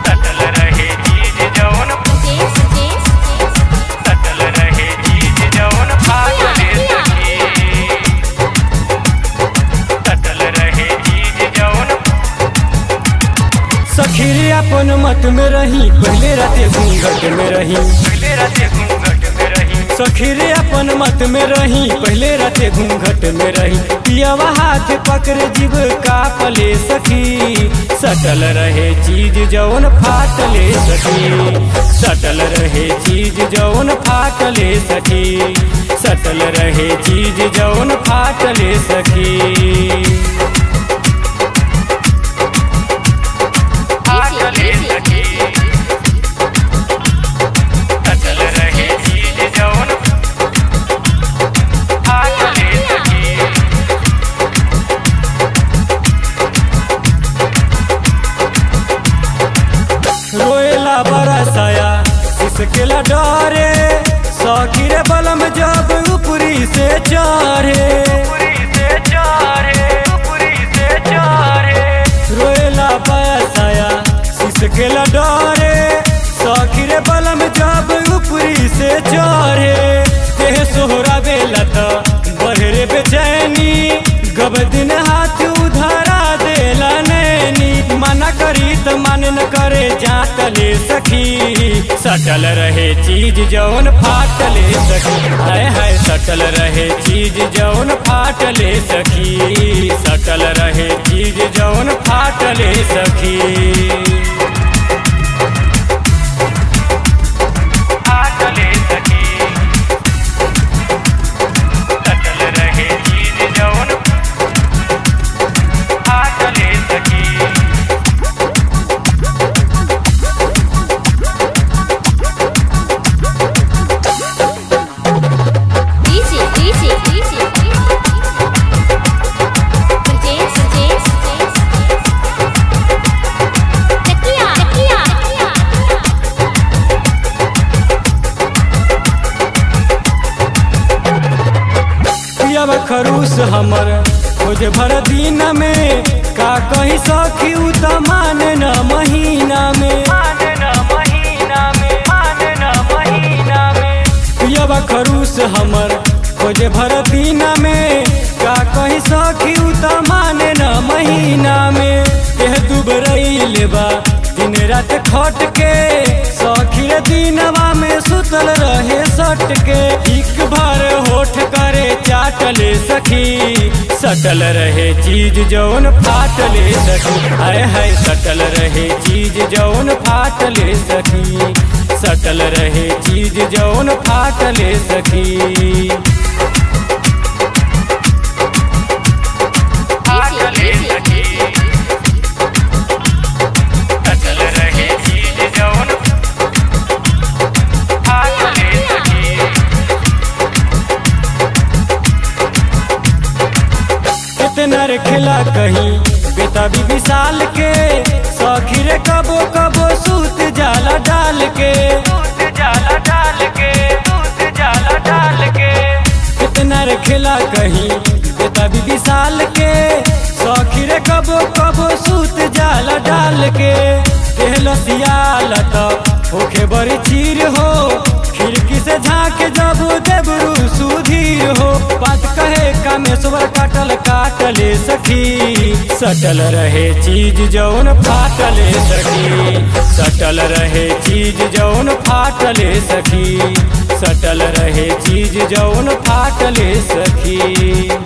सटल रहे चीज जौन सटल रहे चीज जौन फाटले सखी सटल रहे चीज जौन सखी रे अपन मत में रही पहले राते घूंघट में रही पहले राते घूंघट में रही सखी रे अपन मत में रही पहले राते घूंघट में रही पियावा हाथ पकड़ जीव कापले सखी सटल रहे चीज जौन फाटले सखी सटल रहे चीज जौन फाटले सखी सटल रहे चीज जौन फाटले सखी फाटले सखी सटल रहे चीज जौन फाटले सखी रोएला बरसाया इसकेला डरे सखी रे बलम जब ऊपरी से चढ़े पूरी से चारे पूरी से चारे रोएला बरसाया इसकेला डरे सखी रे बलम जब ऊपरी से चढ़े देह सोहरा बेला तो बहरे बेचैनी गब दिन हाथ उधारा देला नैनी मना करी तो मन न करे जातले सखी सटल रहे चीज जौन फाटले सखी हाय हाय सटल रहे चीज जौन फाटले सखी सटल रहे चीज जौन फाटले सखी फाटले सखी सटल रहे चीज जौन फाटले सखी पियावा खरूस हमर खोज भर दिन में का कही सखी उ त माने न महीना में मानना महीना में मानना महीना में पियावा खरूस हमर खोज भर दिन में का कही सखी उ त माने न महीना में देह दुबरैल बा दिन रात खट के सखी रे दिनवा में सुतल रहे सट के एक भर होठ करे चाटले सखी सटल रहे चीज जौन फाटले सखी हाय हाय सटल रहे चीज जौन फाटले सखी सटल रहे चीज जौन फाटले सखी फाटले सखी सटल रहे चीज जौन फाटले सखी कितना रे खिला कहीं बेटा भी विशाल के सखी रे कबो कबो सूत जाला डाल के दूध जाला डाल के दूध जाला डाल के कितना रे खिला कहीं बेटा भी विशाल के सखी रे कबो कबो सूत जाला डाल के देहल सियाल तो होखे बड़ी चीर हो खिड़की से झांके जब देवरू सुधीर हो बात कहे कामेश्वर काटल काटले सखी सटल रहे चीज जौन फाटले सखी सटल रहे चीज जौन फाटले सखी सटल रहे चीज जौन फाटले सखी।